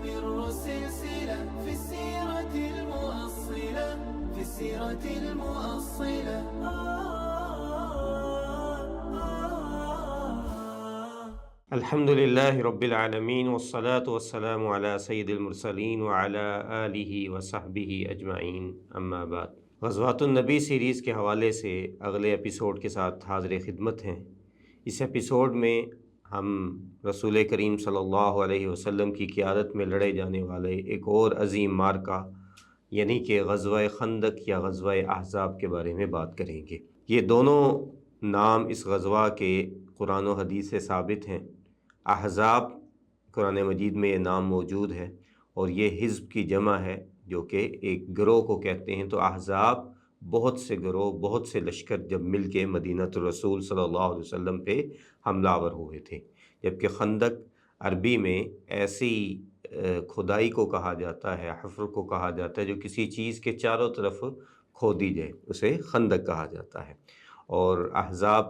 تستمر سلسلة في السيرة المؤصلة في السيرة المؤصلة. الحمد للہ رب العالمین والصلاة والسلام علی سید المرسلین وعلی آلہ وصحبہ اجمعین، اما بعد۔ غزوات النبی سیریز کے حوالے سے اگلے ایپیسوڈ کے ساتھ حاضر خدمت ہیں۔ اس ایپیسوڈ میں ہم رسول کریم صلی اللہ علیہ وسلم کی قیادت میں لڑے جانے والے ایک اور عظیم معرکہ یعنی کہ غزوہ خندق یا غزوہ احزاب کے بارے میں بات کریں گے۔ یہ دونوں نام اس غزوہ کے قرآن و حدیث سے ثابت ہیں۔ احزاب قرآن مجید میں یہ نام موجود ہے اور یہ حزب کی جمع ہے جو کہ ایک گروہ کو کہتے ہیں۔ تو احزاب بہت سے گروہ، بہت سے لشکر جب مل کے مدینہ الرسول صلی اللہ علیہ وسلم پہ حملہ آور ہوئے تھے، جبکہ خندق عربی میں ایسی کھدائی کو کہا جاتا ہے، حفر کو کہا جاتا ہے جو کسی چیز کے چاروں طرف کھودی جائے، اسے خندق کہا جاتا ہے۔ اور احزاب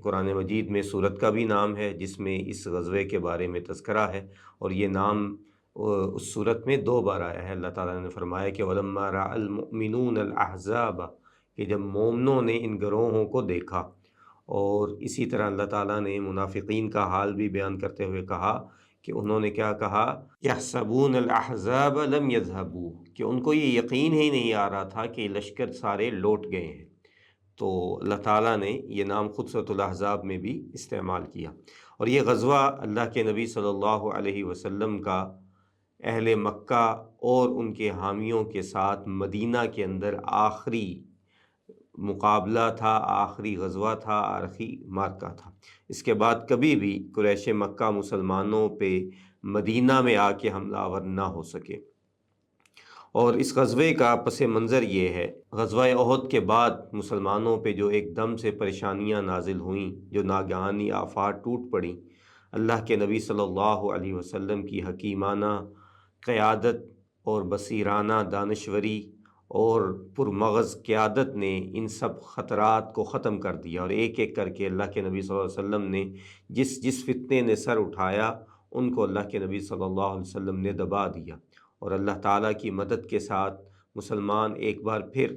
قرآن مجید میں سورت کا بھی نام ہے جس میں اس غزوے کے بارے میں تذکرہ ہے، اور یہ نام اس سورت میں 2 بار آیا ہے۔ اللہ تعالیٰ نے فرمایا کہ وَلَمَّا رَأَى الْمُؤْمِنُونَ الْأَحْزَابَ، کہ جب مومنوں نے ان گروہوں کو دیکھا۔ اور اسی طرح اللہ تعالیٰ نے منافقین کا حال بھی بیان کرتے ہوئے کہا کہ انہوں نے کیا کہا، يَحْسَبُونَ الْأَحْزَابَ لَمْ يَذْهَبُوا، کہ ان کو یہ یقین ہی نہیں آ رہا تھا کہ لشکر سارے لوٹ گئے ہیں۔ تو اللہ تعالیٰ نے یہ نام خود سورۃ الاحزاب میں بھی استعمال کیا۔ اور یہ غزوہ اللہ کے نبی صلی اللہ علیہ وسلم کا اہل مکہ اور ان کے حامیوں کے ساتھ مدینہ کے اندر آخری مقابلہ تھا، آخری غزوہ تھا، آخری معرکہ تھا۔ اس کے بعد کبھی بھی قریش مکہ مسلمانوں پہ مدینہ میں آ کے حملہ آور نہ ہو سکے۔ اور اس غزوے کا پس منظر یہ ہے، غزوہ احد کے بعد مسلمانوں پہ جو ایک دم سے پریشانیاں نازل ہوئیں، جو ناگہانی آفات ٹوٹ پڑیں، اللہ کے نبی صلی اللہ علیہ وسلم کی حکیمانہ قیادت اور بصیرانہ دانشوری اور پرمغز قیادت نے ان سب خطرات کو ختم کر دیا، اور ایک ایک کر کے اللہ کے نبی صلی اللہ علیہ وسلم نے جس فتنے نے سر اٹھایا ان کو اللہ کے نبی صلی اللہ علیہ وسلم نے دبا دیا، اور اللہ تعالیٰ کی مدد کے ساتھ مسلمان ایک بار پھر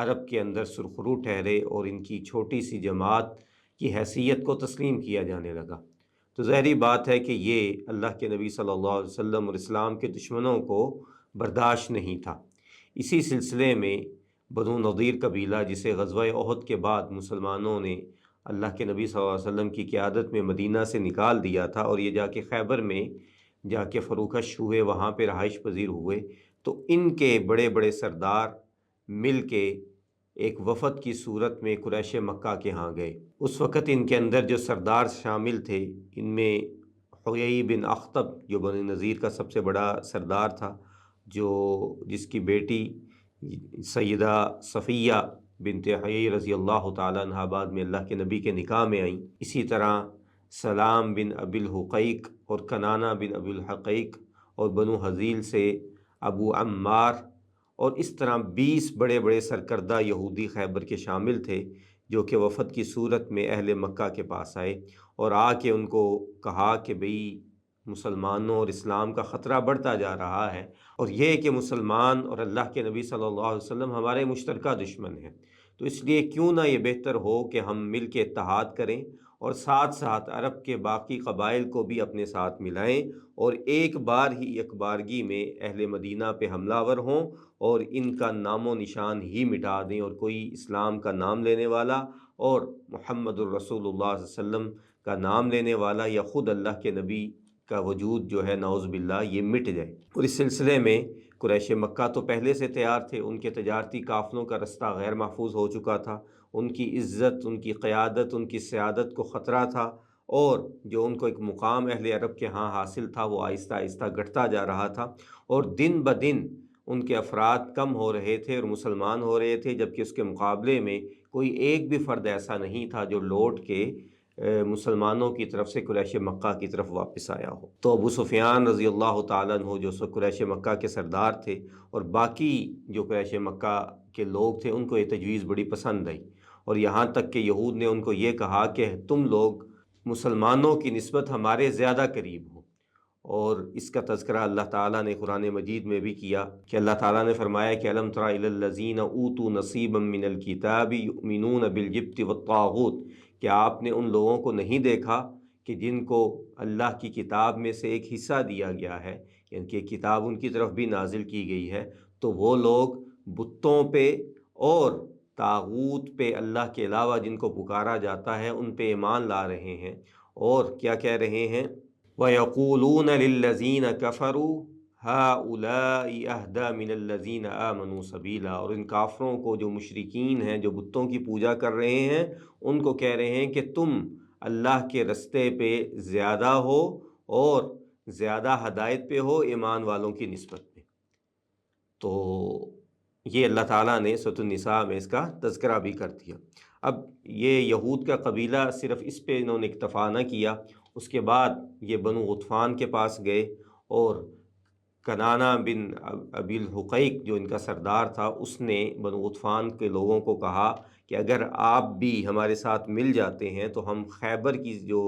عرب کے اندر سرخرو ٹھہرے اور ان کی چھوٹی سی جماعت کی حیثیت کو تسلیم کیا جانے لگا۔ تو ظاہری بات ہے کہ یہ اللہ کے نبی صلی اللہ علیہ وسلم اور اسلام کے دشمنوں کو برداشت نہیں تھا۔ اسی سلسلے میں بنو نضیر قبیلہ، جسے غزوہ احد کے بعد مسلمانوں نے اللہ کے نبی صلی اللہ علیہ وسلم کی قیادت میں مدینہ سے نکال دیا تھا، اور یہ جا کے خیبر میں جا کے فروخش ہوئے، وہاں پہ رہائش پذیر ہوئے، تو ان کے بڑے بڑے سردار مل کے ایک وفد کی صورت میں قریش مکہ کے ہاں گئے۔ اس وقت ان کے اندر جو سردار شامل تھے، ان میں حیی بن اخطب جو بنی نذیر کا سب سے بڑا سردار تھا، جس کی بیٹی سیدہ صفیہ بنت حیی رضی اللہ تعالیٰ عنہ بعد میں اللہ کے نبی کے نکاح میں آئیں۔ اسی طرح سلام بن ابی الحقیق اور کنانہ بن ابی الحقیق، اور بنو حذیل سے ابو عمار، اور اس طرح 20 بڑے بڑے سرکردہ یہودی خیبر کے شامل تھے، جو کہ وفد کی صورت میں اہل مکہ کے پاس آئے اور آ کے ان کو کہا کہ بھئی مسلمانوں اور اسلام کا خطرہ بڑھتا جا رہا ہے، اور یہ کہ مسلمان اور اللہ کے نبی صلی اللہ علیہ وسلم ہمارے مشترکہ دشمن ہیں، تو اس لیے کیوں نہ یہ بہتر ہو کہ ہم مل کے اتحاد کریں اور ساتھ ساتھ عرب کے باقی قبائل کو بھی اپنے ساتھ ملائیں، اور ایک بار ہی یکبارگی میں اہل مدینہ پہ حملہ آور ہوں اور ان کا نام و نشان ہی مٹا دیں، اور کوئی اسلام کا نام لینے والا اور محمد الرسول اللہ صلی اللہ علیہ وسلم کا نام لینے والا یا خود اللہ کے نبی کا وجود جو ہے نعوذ باللہ یہ مٹ جائے۔ اور اس سلسلے میں قریش مکہ تو پہلے سے تیار تھے، ان کے تجارتی قافلوں کا رستہ غیر محفوظ ہو چکا تھا، ان کی عزت، ان کی قیادت، ان کی سیادت کو خطرہ تھا، اور جو ان کو ایک مقام اہل عرب کے ہاں حاصل تھا وہ آہستہ آہستہ گھٹتا جا رہا تھا، اور دن بدن ان کے افراد کم ہو رہے تھے اور مسلمان ہو رہے تھے، جبکہ اس کے مقابلے میں کوئی ایک بھی فرد ایسا نہیں تھا جو لوٹ کے مسلمانوں کی طرف سے قریش مکہ کی طرف واپس آیا ہو۔ تو ابو سفیان رضی اللہ تعالیٰ عنہ جو قریش مکہ کے سردار تھے، اور باقی جو قریش مکہ کے لوگ تھے، ان کو یہ تجویز بڑی پسند آئی، اور یہاں تک کہ یہود نے ان کو یہ کہا کہ تم لوگ مسلمانوں کی نسبت ہمارے زیادہ قریب ہو، اور اس کا تذکرہ اللہ تعالیٰ نے قرآن مجید میں بھی کیا کہ اللہ تعالیٰ نے فرمایا کہ الم تر الی الذین اوتوا نصیبا من الکتاب یؤمنون بالجبت والطاغوت، کہ آپ نے ان لوگوں کو نہیں دیکھا کہ جن کو اللہ کی کتاب میں سے ایک حصہ دیا گیا ہے، یعنی کہ کتاب ان کی طرف بھی نازل کی گئی ہے، تو وہ لوگ بتوں پہ اور طاغوت پہ، اللہ کے علاوہ جن کو پکارا جاتا ہے ان پہ ایمان لا رہے ہیں، اور کیا کہہ رہے ہیں، وَيَقُولُونَ لِلَّذِينَ كَفَرُوا هَؤُلَاءِ أَهْدَىٰ مِنَ الَّذِينَ آمَنُوا سَبِيلًا، اور ان کافروں کو جو مشرکین ہیں جو بتوں کی پوجا کر رہے ہیں ان کو کہہ رہے ہیں کہ تم اللہ کے رستے پہ زیادہ ہو اور زیادہ ہدایت پہ ہو ایمان والوں کی نسبت میں۔ تو یہ اللہ تعالیٰ نے سورۃ النساء میں اس کا تذکرہ بھی کر دیا۔ اب یہ یہود کا قبیلہ صرف اس پہ انہوں نے اکتفا نہ کیا، اس کے بعد یہ بنو غطفان کے پاس گئے، اور کنانہ بن ابی الحقیق جو ان کا سردار تھا، اس نے بنو غطفان کے لوگوں کو کہا کہ اگر آپ بھی ہمارے ساتھ مل جاتے ہیں تو ہم خیبر کی جو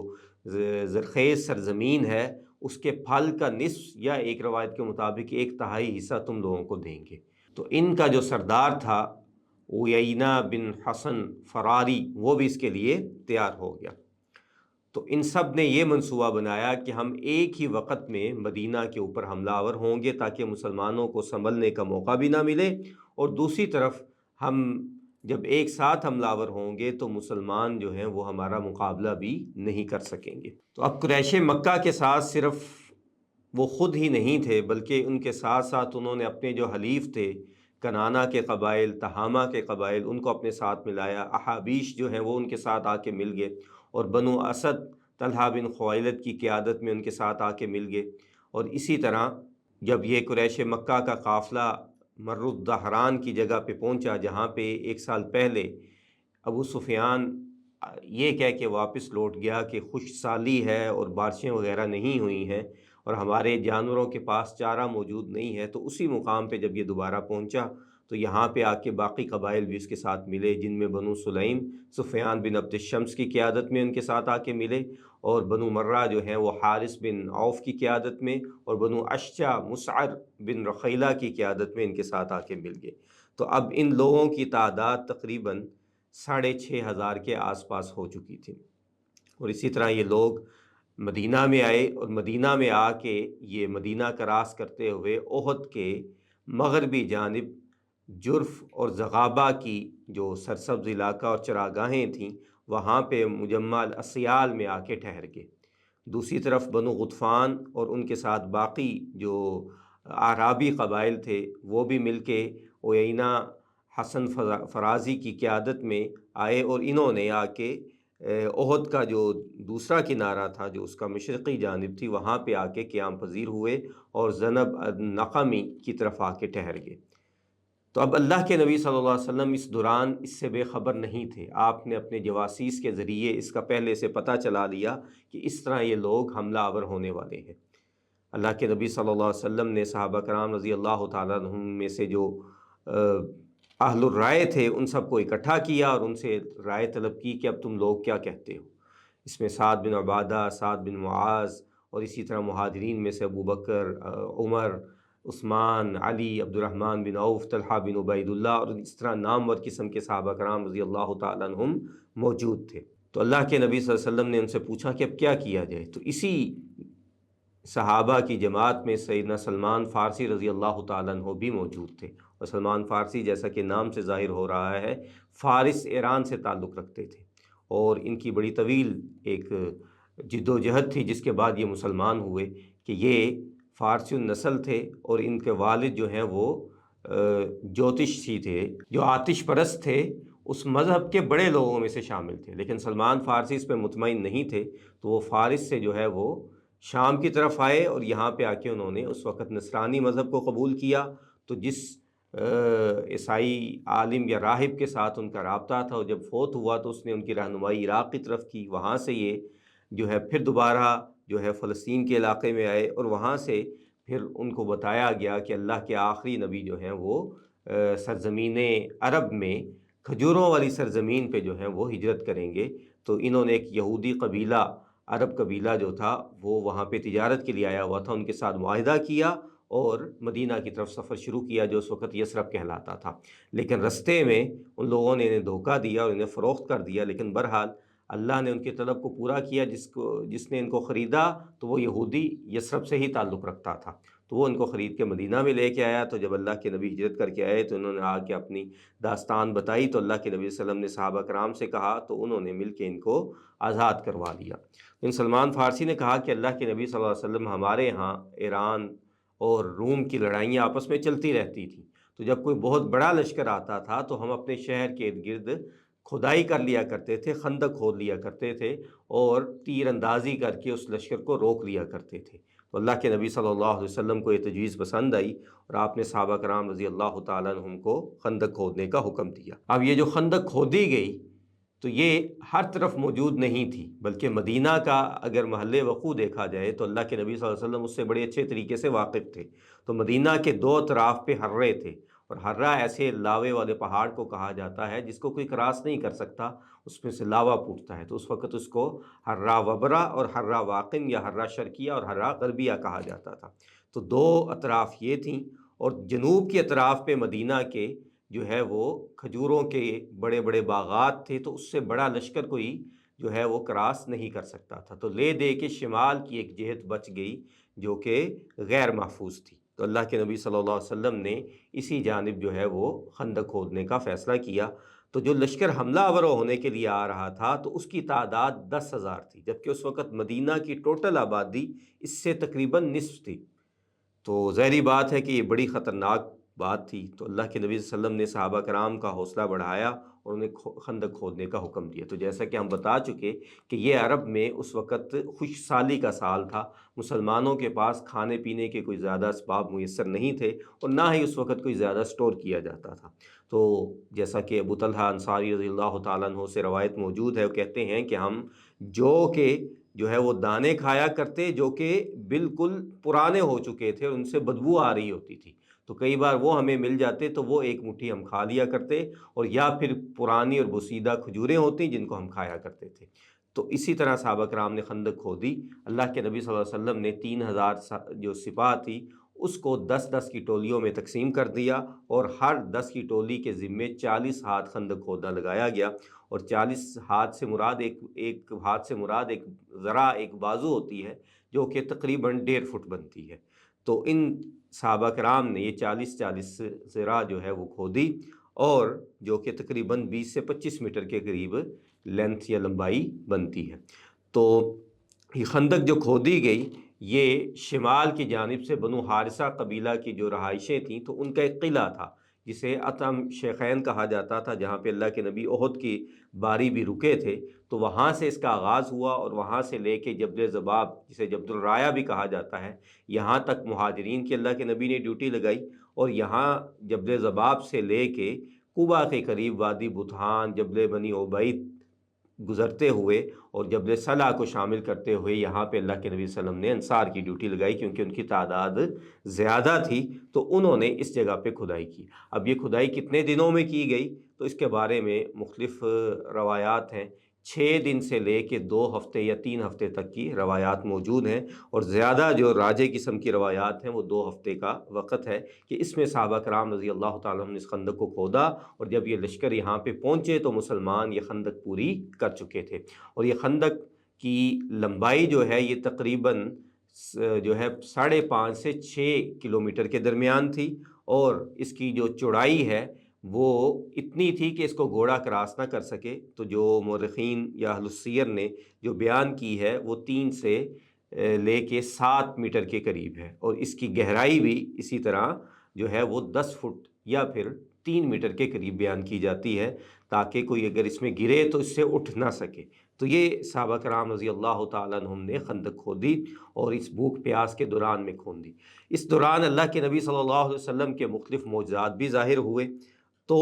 زرخیز سرزمین ہے اس کے پھل کا نصف، یا ایک روایت کے مطابق 1/3 حصہ تم لوگوں کو دیں گے۔ تو ان کا جو سردار تھا عیینہ بن حسن فراری، وہ بھی اس کے لیے تیار ہو گیا۔ تو ان سب نے یہ منصوبہ بنایا کہ ہم ایک ہی وقت میں مدینہ کے اوپر حملہ آور ہوں گے تاکہ مسلمانوں کو سنبھلنے کا موقع بھی نہ ملے، اور دوسری طرف ہم جب ایک ساتھ حملہ آور ہوں گے تو مسلمان جو ہیں وہ ہمارا مقابلہ بھی نہیں کر سکیں گے۔ تو اب قریش مکہ کے ساتھ صرف وہ خود ہی نہیں تھے، بلکہ ان کے ساتھ ساتھ انہوں نے اپنے جو حلیف تھے، کنانہ کے قبائل، تہامہ کے قبائل، ان کو اپنے ساتھ ملایا۔ احابیش جو ہیں وہ ان کے ساتھ آ کے مل گئے، اور بنو اسد طلحہ بن خویلد کی قیادت میں ان کے ساتھ آ کے مل گئے۔ اور اسی طرح جب یہ قریش مکہ کا قافلہ مر الدہران کی جگہ پہ پہنچا، جہاں پہ 1 سال پہلے ابو سفیان یہ کہہ کے واپس لوٹ گیا کہ خشک سالی ہے اور بارشیں وغیرہ نہیں ہوئی ہیں اور ہمارے جانوروں کے پاس چارہ موجود نہیں ہے، تو اسی مقام پہ جب یہ دوبارہ پہنچا تو یہاں پہ آ کے باقی قبائل بھی اس کے ساتھ ملے، جن میں بنو سلیم سفیان بن عبد الشمس کی قیادت میں ان کے ساتھ آ کے ملے، اور بنو مرہ جو ہیں وہ حارث بن عوف کی قیادت میں، اور بنو اشجع مسعر بن رخیلہ کی قیادت میں ان کے ساتھ آ کے مل گئے۔ تو اب ان لوگوں کی تعداد تقریباً 6,500 کے آس پاس ہو چکی تھی، اور اسی طرح یہ لوگ مدینہ میں آئے، اور مدینہ میں آ کے یہ مدینہ کراس کرتے ہوئے احد کے مغربی جانب جرف اور زغابہ کی جو سرسبز علاقہ اور چراگاہیں تھیں وہاں پہ مجمع الاسیال میں آ کے ٹھہر گئے۔ دوسری طرف بنو غطفان اور ان کے ساتھ باقی جو اعرابی قبائل تھے وہ بھی مل کے عیینہ حسن فرازی کی قیادت میں آئے، اور انہوں نے آ کے احد کا جو دوسرا کنارہ تھا جو اس کا مشرقی جانب تھی وہاں پہ آ کے قیام پذیر ہوئے اور ذنب النقمی کی طرف آ کے ٹھہر گئے۔ تو اب اللہ کے نبی صلی اللہ علیہ وسلم اس دوران اس سے بے خبر نہیں تھے، آپ نے اپنے جواسیس کے ذریعے اس کا پہلے سے پتہ چلا لیا کہ اس طرح یہ لوگ حملہ آور ہونے والے ہیں۔ اللہ کے نبی صلی اللہ علیہ وسلم نے صحابہ کرام رضی اللہ تعالیٰ عنہم میں سے جو اہل الرائے تھے ان سب کو اکٹھا کیا اور ان سے رائے طلب کی کہ اب تم لوگ کیا کہتے ہو۔ اس میں سعد بن عبادہ، سعد بن معاذ، اور اسی طرح مہاجرین میں سے ابو بکر، عمر، عثمان، علی، عبد الرحمن بن عوف، طلحہ بن عبید اللہ، اور اس طرح نامور قسم کے صحابہ کرام رضی اللہ تعالیٰ عنہم موجود تھے۔ تو اللہ کے نبی صلی اللہ علیہ وسلم نے ان سے پوچھا کہ اب کیا کیا جائے، تو اسی صحابہ کی جماعت میں سیدنا سلمان فارسی رضی اللہ تعالیٰ عنہ بھی موجود تھے، اور سلمان فارسی جیسا کہ نام سے ظاہر ہو رہا ہے فارس ایران سے تعلق رکھتے تھے، اور ان کی بڑی طویل ایک جد و جہد تھی جس کے بعد یہ مسلمان ہوئے کہ یہ فارسی النسل تھے، اور ان کے والد جو ہیں وہ جوتشی تھے، جو آتش پرست تھے، اس مذہب کے بڑے لوگوں میں سے شامل تھے، لیکن سلمان فارسی اس پہ مطمئن نہیں تھے، تو وہ فارس سے جو ہے وہ شام کی طرف آئے، اور یہاں پہ آ کے انہوں نے اس وقت نصرانی مذہب کو قبول کیا۔ تو جس عیسائی عالم یا راہب کے ساتھ ان کا رابطہ تھا، اور جب فوت ہوا تو اس نے ان کی رہنمائی عراق کی طرف کی، وہاں سے یہ جو ہے پھر دوبارہ جو ہے فلسطین کے علاقے میں آئے، اور وہاں سے پھر ان کو بتایا گیا کہ اللہ کے آخری نبی جو ہیں وہ سرزمین عرب میں کھجوروں والی سرزمین پہ جو ہیں وہ ہجرت کریں گے۔ تو انہوں نے ایک یہودی قبیلہ عرب قبیلہ جو تھا وہ وہاں پہ تجارت کے لیے آیا ہوا تھا، ان کے ساتھ معاہدہ کیا اور مدینہ کی طرف سفر شروع کیا جو اس وقت یثرب کہلاتا تھا۔ لیکن رستے میں ان لوگوں نے انہیں دھوکہ دیا اور انہیں فروخت کر دیا، لیکن بہرحال اللہ نے ان کے طلب کو پورا کیا۔ جس نے ان کو خریدا تو وہ یہودی یثرب سے ہی تعلق رکھتا تھا، تو وہ ان کو خرید کے مدینہ میں لے کے آیا۔ تو جب اللہ کے نبی ہجرت کر کے آئے تو انہوں نے آ کے اپنی داستان بتائی، تو اللہ کے نبی صلی اللہ علیہ وسلم نے صحابہ کرام سے کہا تو انہوں نے مل کے ان کو آزاد کروا دیا۔ ان سلمان فارسی نے کہا کہ اللہ کے نبی صلی اللہ علیہ وسلم ہمارے ہاں ایران اور روم کی لڑائیاں آپس میں چلتی رہتی تھیں، تو جب کوئی بہت بڑا لشکر آتا تھا تو ہم اپنے شہر کے ارد گرد کھدائی کر لیا کرتے تھے، خندق کھود لیا کرتے تھے اور تیر اندازی کر کے اس لشکر کو روک لیا کرتے تھے۔ تو اللہ کے نبی صلی اللہ علیہ وسلم کو یہ تجویز پسند آئی اور آپ نے صحابہ کرام رضی اللہ تعالیٰ عنہم کو خندق کھودنے کا حکم دیا۔ اب یہ جو خندق کھودی گئی تو یہ ہر طرف موجود نہیں تھی، بلکہ مدینہ کا اگر محل وقوع دیکھا جائے تو اللہ کے نبی صلی اللہ علیہ وسلم اس سے بڑے اچھے طریقے سے واقف تھے۔ تو مدینہ کے دو اطراف پہ ہرے تھے، اور ہرہ ایسے لاوے والے پہاڑ کو کہا جاتا ہے جس کو کوئی کراس نہیں کر سکتا، اس میں سے لاوا پھوٹتا ہے، تو اس وقت اس کو ہرہ وبرہ اور ہرہ واقن یا ہرہ شرقیہ اور ہرہ غربیہ کہا جاتا تھا۔ تو دو اطراف یہ تھیں، اور جنوب کے اطراف پہ مدینہ کے جو ہے وہ کھجوروں کے بڑے بڑے باغات تھے، تو اس سے بڑا لشکر کوئی جو ہے وہ کراس نہیں کر سکتا تھا۔ تو لے دے کے شمال کی ایک جہت بچ گئی جو کہ غیر محفوظ تھی، تو اللہ کے نبی صلی اللہ علیہ وسلم نے اسی جانب جو ہے وہ خندق کھودنے کا فیصلہ کیا۔ تو جو لشکر حملہ آور ہونے کے لیے آ رہا تھا تو اس کی تعداد 10,000 تھی، جبکہ اس وقت مدینہ کی ٹوٹل آبادی اس سے تقریباً نصف تھی۔ تو ظاہری بات ہے کہ یہ بڑی خطرناک بات تھی، تو اللہ کے نبی صلی اللہ علیہ وسلم نے صحابہ کرام کا حوصلہ بڑھایا اور انہیں خندق کھودنے کا حکم دیا۔ تو جیسا کہ ہم بتا چکے کہ یہ عرب میں اس وقت خشک سالی کا سال تھا، مسلمانوں کے پاس کھانے پینے کے کوئی زیادہ اسباب میسر نہیں تھے، اور نہ ہی اس وقت کوئی زیادہ سٹور کیا جاتا تھا۔ تو جیسا کہ ابو طلحہ انصاری رضی اللہ تعالیٰ عنہ سے روایت موجود ہے، وہ کہتے ہیں کہ ہم جو ہے وہ دانے کھایا کرتے جو کہ بالکل پرانے ہو چکے تھے اور ان سے بدبو آ رہی ہوتی تھی، تو کئی بار وہ ہمیں مل جاتے تو وہ ایک مٹھی ہم کھا لیا کرتے، اور یا پھر پرانی اور بسیدہ کھجوریں ہوتی جن کو ہم کھایا کرتے تھے۔ تو اسی طرح صحابہ کرام نے خندق کھودی۔ اللہ کے نبی صلی اللہ علیہ وسلم نے 3,000 جو سپاہ تھی اس کو 10-10 کی ٹولیوں میں تقسیم کر دیا، اور ہر 10 کی ٹولی کے ذمے 40 ہاتھ خندق کھودنا لگایا گیا، اور 40 ہاتھ سے مراد ایک ہاتھ سے مراد ایک ذرا ایک بازو ہوتی ہے جو کہ تقریباً 1.5 فٹ بنتی ہے۔ تو ان صحابہ کرام نے یہ 40 ذرا جو ہے وہ کھودی، اور جو کہ تقریباً 20 سے 25 میٹر کے قریب لینتھ یا لمبائی بنتی ہے۔ تو یہ خندق جو کھودی گئی یہ شمال کی جانب سے بنو حارثہ قبیلہ کی جو رہائشیں تھیں تو ان کا ایک قلعہ تھا جسے اطم شیخین کہا جاتا تھا، جہاں پہ اللہ کے نبی احد کی باری بھی رکے تھے، تو وہاں سے اس کا آغاز ہوا، اور وہاں سے لے کے جبل ذباب جسے جبل الرایا بھی کہا جاتا ہے، یہاں تک مہاجرین کی اللہ کے نبی نے ڈیوٹی لگائی، اور یہاں جبل ذباب سے لے کے قبا کے قریب وادی بطحان، جبل بنی عبید گزرتے ہوئے اور جبل صلہ کو شامل کرتے ہوئے یہاں پہ اللہ کے نبی صلی اللہ علیہ وسلم نے انصار کی ڈیوٹی لگائی، کیونکہ ان کی تعداد زیادہ تھی تو انہوں نے اس جگہ پہ کھدائی کی۔ اب یہ کھدائی کتنے دنوں میں کی گئی تو اس کے بارے میں مختلف روایات ہیں، 6 دن سے لے کے 2 ہفتے یا 3 ہفتے تک کی روایات موجود ہیں، اور زیادہ جو راجے قسم کی روایات ہیں وہ 2 ہفتے کا وقت ہے کہ اس میں صحابہ کرام رضی اللہ تعالیٰ عنہ نے اس خندق کو کھودا، اور جب یہ لشکر یہاں پہ پہنچے تو مسلمان یہ خندق پوری کر چکے تھے، اور یہ خندق کی لمبائی جو ہے یہ تقریباً جو ہے 5.5 سے 6 کلومیٹر کے درمیان تھی، اور اس کی جو چوڑائی ہے وہ اتنی تھی کہ اس کو گھوڑا کراس نہ کر سکے۔ تو جو مورخین یا اہل السیر نے جو بیان کی ہے وہ 3 سے لے کے 7 میٹر کے قریب ہے، اور اس کی گہرائی بھی اسی طرح جو ہے وہ 10 فٹ یا پھر 3 میٹر کے قریب بیان کی جاتی ہے، تاکہ کوئی اگر اس میں گرے تو اس سے اٹھ نہ سکے۔ تو یہ صحابہ کرام رضی اللہ تعالیٰ عنہم نے خندق کھودی، اور اس بھوک پیاس کے دوران میں کھودی۔ اس دوران اللہ کے نبی صلی اللہ علیہ وسلم کے مختلف معجزات بھی ظاہر ہوئے۔ تو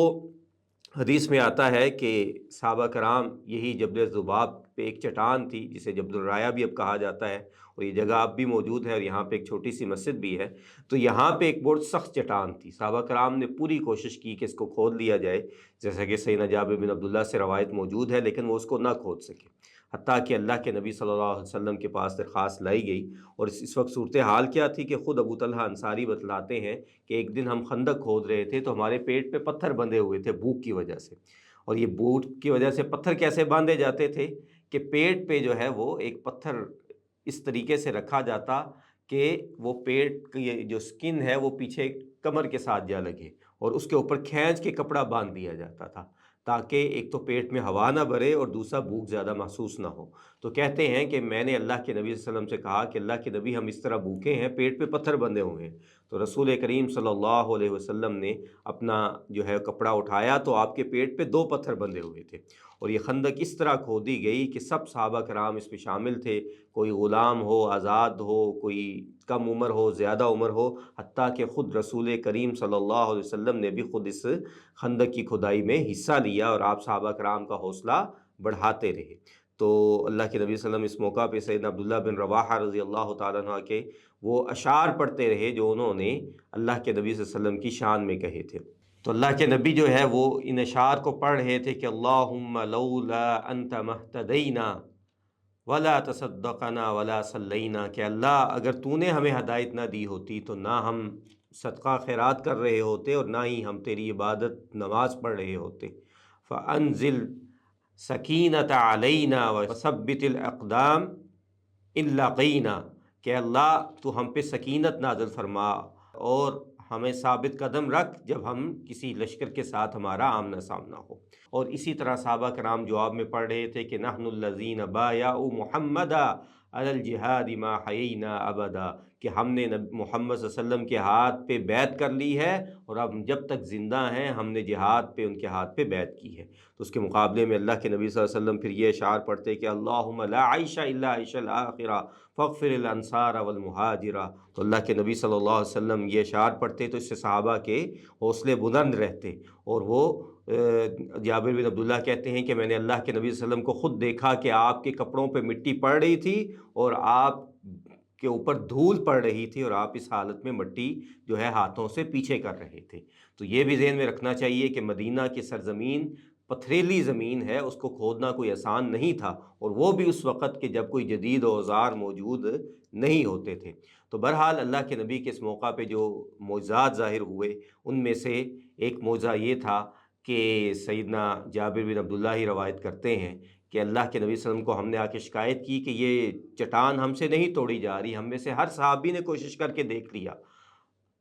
حدیث میں آتا ہے کہ صحابہ کرام یہی جبل ذباب پہ ایک چٹان تھی جسے جبل الرایا بھی اب کہا جاتا ہے، اور یہ جگہ اب بھی موجود ہے، اور یہاں پہ ایک چھوٹی سی مسجد بھی ہے، تو یہاں پہ ایک بہت سخت چٹان تھی۔ صحابہ کرام نے پوری کوشش کی کہ اس کو کھود لیا جائے، جیسا کہ سیدنا جابر بن عبداللہ سے روایت موجود ہے، لیکن وہ اس کو نہ کھود سکے۔ حتیٰ کہ اللہ کے نبی صلی اللہ علیہ وسلم کے پاس درخواست لائی گئی۔ اور اس وقت صورتحال کیا تھی کہ خود ابو طلحہ انصاری بتلاتے ہیں کہ ایک دن ہم خندق کھود رہے تھے تو ہمارے پیٹ پہ پتھر بندھے ہوئے تھے بھوک کی وجہ سے۔ اور یہ بھوک کی وجہ سے پتھر کیسے باندھے جاتے تھے کہ پیٹ پہ جو ہے وہ ایک پتھر اس طریقے سے رکھا جاتا کہ وہ پیٹ کی جو سکن ہے وہ پیچھے کمر کے ساتھ جا لگے، اور اس کے اوپر کھینچ کے کپڑا باندھ دیا جاتا تھا تاکہ ایک تو پیٹ میں ہوا نہ بھرے اور دوسرا بھوک زیادہ محسوس نہ ہو۔ تو کہتے ہیں کہ میں نے اللہ کے نبی صلی اللہ علیہ وسلم سے کہا کہ اللہ کے نبی ہم اس طرح بھوکے ہیں، پیٹ پہ پتھر بندھے ہوئے ہیں۔ تو رسول کریم صلی اللہ علیہ وسلم نے اپنا جو ہے کپڑا اٹھایا تو آپ کے پیٹ پہ 2 پتھر بندھے ہوئے تھے۔ اور یہ خندق اس طرح کھودی گئی کہ سب صحابہ کرام اس میں شامل تھے، کوئی غلام ہو، آزاد ہو، کوئی کم عمر ہو، زیادہ عمر ہو، حتیٰ کہ خود رسول کریم صلی اللہ علیہ وسلم نے بھی خود اس خندق کی کھدائی میں حصہ لیا، اور آپ صحابہ کرام کا حوصلہ بڑھاتے رہے۔ تو اللہ کے نبی صلی اللہ علیہ وسلم اس موقع پہ سیدنا عبداللہ بن رواحہ رضی اللہ تعالیٰ عنہ کے وہ اشعار پڑھتے رہے جو انہوں نے اللہ کے نبی صلی اللہ علیہ وسلم کی شان میں کہے تھے۔ تو اللہ کے نبی جو ہے وہ ان اشعار کو پڑھ رہے تھے کہ اللہم لولا انت مہتدینا ولا تصدقنا ولا صلینا، کہ اللہ اگر تو نے ہمیں ہدایت نہ دی ہوتی تو نہ ہم صدقہ خیرات کر رہے ہوتے اور نہ ہی ہم تیری عبادت نماز پڑھ رہے ہوتے۔ فانزل سکینۃ علینا وثبت الاقدام ان لاقینا، کہ اللہ تو ہم پہ سکینت نازل فرما اور ہمیں ثابت قدم رکھ جب ہم کسی لشکر کے ساتھ ہمارا آمنا سامنا ہو۔ اور اسی طرح صحابہ کرام جواب میں پڑھ رہے تھے کہ نحن الذین بایعوا محمدا علی الجہاد ما حیینا ابدا، کہ ہم نے محمد صلی اللہ علیہ وسلم کے ہاتھ پہ بیعت کر لی ہے اور اب جب تک زندہ ہیں ہم نے جہاد پہ ان کے ہاتھ پہ بیعت کی ہے۔ تو اس کے مقابلے میں اللہ کے نبی صلی اللہ علیہ وسلم پھر یہ اشعار پڑھتے کہ اللہم لا عیش الا عیش الاخرہ فاغفر الانصار والمہاجرہ۔ تو اللہ کے نبی صلی اللہ علیہ وسلم یہ اشعار پڑھتے تو اس سے صحابہ کے حوصلے بلند رہتے، اور وہ جابر بن عبداللہ کہتے ہیں کہ میں نے اللہ کے نبی صلی اللہ علیہ وسلم کو خود دیکھا کہ آپ کے کپڑوں پہ مٹی پڑ رہی تھی اور آپ کے اوپر دھول پڑ رہی تھی، اور آپ اس حالت میں مٹی جو ہے ہاتھوں سے پیچھے کر رہے تھے۔ تو یہ بھی ذہن میں رکھنا چاہیے کہ مدینہ کی سرزمین پتھریلی زمین ہے، اس کو کھودنا کوئی آسان نہیں تھا، اور وہ بھی اس وقت کہ جب کوئی جدید اوزار موجود نہیں ہوتے تھے۔ تو بہرحال اللہ کے نبی کے اس موقع پہ جو معجزات ظاہر ہوئے ان میں سے ایک معجزہ یہ تھا کہ سیدنا جابر بن عبداللہ ہی روایت کرتے ہیں کہ اللہ کے نبی صلی اللہ علیہ وسلم کو ہم نے آ کے شکایت کی کہ یہ چٹان ہم سے نہیں توڑی جا رہی، ہم میں سے ہر صحابی نے کوشش کر کے دیکھ لیا۔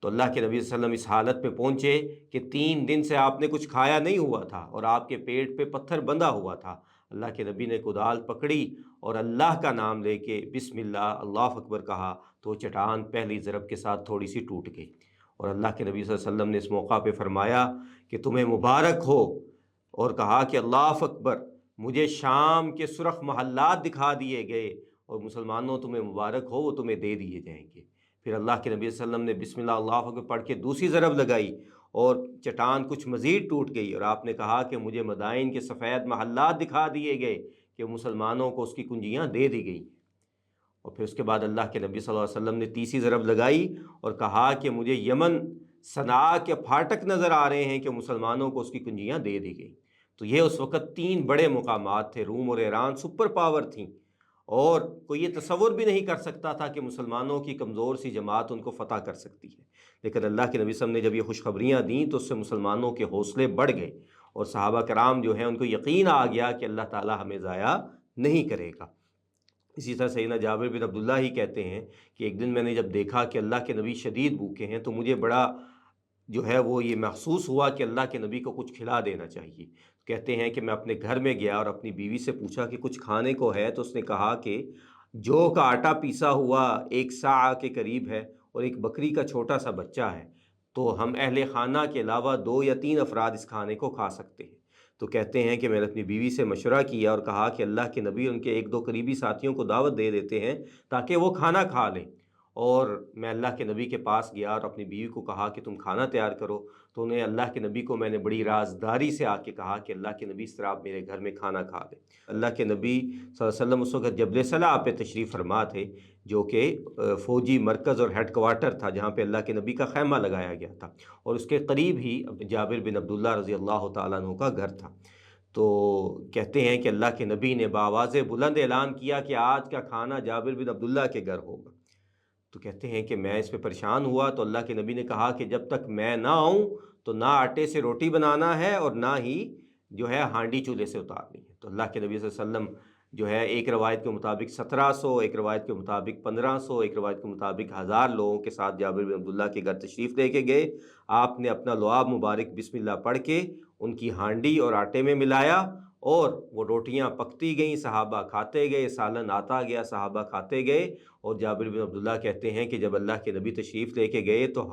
تو اللہ کے نبی صلی اللہ علیہ وسلم اس حالت میں پہنچے کہ 3 دن سے آپ نے کچھ کھایا نہیں ہوا تھا اور آپ کے پیٹ پہ پتھر بندھا ہوا تھا۔ اللہ کے نبی نے کدال پکڑی اور اللہ کا نام لے کے بسم اللہ اللہ اکبر کہا تو چٹان پہلی ضرب کے ساتھ تھوڑی سی ٹوٹ گئی۔ اور اللہ کے نبی صلی اللہ علیہ وسلم نے اس موقع پہ فرمایا کہ تمہیں مبارک ہو، اور کہا کہ اللہ اکبر، مجھے شام کے سرخ محلات دکھا دیے گئے اور مسلمانوں تمہیں مبارک ہو، وہ تمہیں دے دیے جائیں گے۔ پھر اللہ کے نبی صلی اللہ علیہ وسلم نے بسم اللہ اللہ اکبر پڑھ کے دوسری ضرب لگائی اور چٹان کچھ مزید ٹوٹ گئی، اور آپ نے کہا کہ مجھے مدائن کے سفید محلات دکھا دیے گئے کہ مسلمانوں کو اس کی کنجیاں دے دی گئیں۔ اور پھر اس کے بعد اللہ کے نبی صلی اللہ علیہ وسلم نے تیسری ضرب لگائی اور کہا کہ مجھے یمن صنعاء کے پھاٹک نظر آ رہے ہیں کہ مسلمانوں کو اس کی کنجیاں دے دی گئی۔ تو یہ اس وقت 3 بڑے مقامات تھے، روم اور ایران سپر پاور تھیں، اور کوئی یہ تصور بھی نہیں کر سکتا تھا کہ مسلمانوں کی کمزور سی جماعت ان کو فتح کر سکتی ہے۔ لیکن اللہ کے نبی صلی اللہ علیہ وسلم نے جب یہ خوشخبریاں دیں تو اس سے مسلمانوں کے حوصلے بڑھ گئے، اور صحابہ کرام جو ہیں ان کو یقین آ گیا کہ اللہ تعالیٰ ہمیں ضائع نہیں کرے گا۔ اسی طرح سیدنا جابر بن عبداللہ ہی کہتے ہیں کہ ایک دن میں نے جب دیکھا کہ اللہ کے نبی شدید بھوکے ہیں تو مجھے بڑا جو ہے وہ یہ محسوس ہوا کہ اللہ کے نبی کو کچھ کھلا دینا چاہیے۔ کہتے ہیں کہ میں اپنے گھر میں گیا اور اپنی بیوی سے پوچھا کہ کچھ کھانے کو ہے، تو اس نے کہا کہ جو کا آٹا پیسا ہوا 1 سا کے قریب ہے اور ایک بکری کا چھوٹا سا بچہ ہے، تو ہم اہل خانہ کے علاوہ 2 یا 3 افراد اس کھانے کو کھا سکتے ہیں۔ تو کہتے ہیں کہ میں نے اپنی بیوی سے مشورہ کیا اور کہا کہ اللہ کے نبی ان کے 1-2 قریبی ساتھیوں کو دعوت دے دیتے ہیں تاکہ وہ کھانا کھا لیں۔ اور میں اللہ کے نبی کے پاس گیا اور اپنی بیوی کو کہا کہ تم کھانا تیار کرو، تو انہیں اللہ کے نبی کو میں نے بڑی رازداری سے آ کے کہا کہ اللہ کے نبی اس طرح آپ میرے گھر میں کھانا کھا لیں۔ اللہ کے نبی صلی اللہ علیہ وسلم اس وقت جبل صلاح پہ تشریف فرما تھے، جو کہ فوجی مرکز اور ہیڈ کوارٹر تھا جہاں پہ اللہ کے نبی کا خیمہ لگایا گیا تھا، اور اس کے قریب ہی جابر بن عبداللہ رضی اللہ تعالیٰ عنہ کا گھر تھا۔ تو کہتے ہیں کہ اللہ کے نبی نے بآواز بلند اعلان کیا کہ آج کا کھانا جابر بن عبداللہ کے گھر ہوگا۔ تو کہتے ہیں کہ میں اس پہ پریشان ہوا، تو اللہ کے نبی نے کہا کہ جب تک میں نہ آؤں تو نہ آٹے سے روٹی بنانا ہے اور نہ ہی جو ہے ہانڈی چولہے سے اتارنی ہے۔ تو اللہ کے نبی صلی اللہ علیہ وسلم جو ہے ایک روایت کے مطابق 1700، ایک روایت کے مطابق 1500، ایک روایت کے مطابق 1000 لوگوں کے ساتھ جابر بن عبداللہ کے گھر تشریف لے کے گئے۔ آپ نے اپنا لعاب مبارک بسم اللہ پڑھ کے ان کی ہانڈی اور آٹے میں ملایا، اور وہ روٹیاں پکتی گئیں، صحابہ کھاتے گئے، سالن آتا گیا، صحابہ کھاتے گئے۔ اور جابر بن عبداللہ کہتے ہیں کہ جب اللہ کے نبی تشریف لے کے گئے تو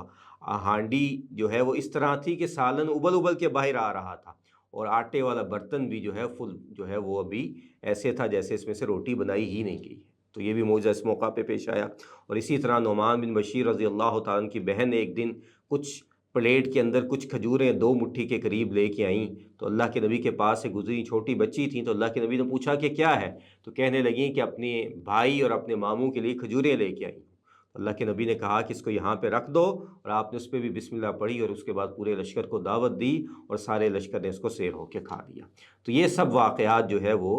ہانڈی جو ہے وہ اس طرح تھی کہ سالن ابل ابل کے باہر آ رہا تھا، اور آٹے والا برتن بھی جو ہے فل جو ہے وہ ابھی ایسے تھا جیسے اس میں سے روٹی بنائی ہی نہیں گئی ہے۔ تو یہ بھی معجزہ اس موقع پہ پیش آیا۔ اور اسی طرح نعمان بن بشیر رضی اللہ تعالیٰ عنہ کی بہن نے ایک دن کچھ پلیٹ کے اندر کچھ کھجوریں 2 مٹھی کے قریب لے کے آئیں، تو اللہ کے نبی کے پاس سے گزری، چھوٹی بچی تھیں، تو اللہ کے نبی نے پوچھا کہ کیا ہے؟ تو کہنے لگیں کہ اپنے بھائی اور اپنے ماموں کے لیے کھجوریں لے کے آئیں۔ اللہ کے نبی نے کہا کہ اس کو یہاں پہ رکھ دو، اور آپ نے اس پہ بھی بسم اللہ پڑھی، اور اس کے بعد پورے لشکر کو دعوت دی، اور سارے لشکر نے اس کو سیر ہو کے کھا لیا۔ تو یہ سب واقعات جو ہے وہ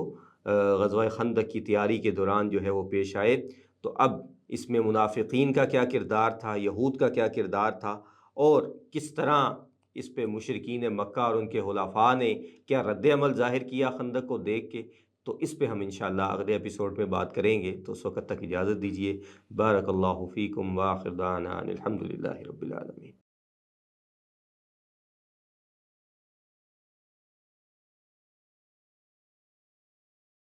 غزوہ خندق کی تیاری کے دوران جو ہے وہ پیش آئے۔ تو اب اس میں منافقین کا کیا کردار تھا، یہود کا کیا کردار تھا، اور کس طرح اس پہ مشرکین مکہ اور ان کے حلفاء نے کیا رد عمل ظاہر کیا خندق کو دیکھ کے، تو اس پہ ہم انشاءاللہ اگلے ایپیسوڈ میں بات کریں گے۔ تو اس وقت تک اجازت دیجیے۔ بارک اللہ فیکم، وآخر دعوانا ان الحمد للہ رب العالمین۔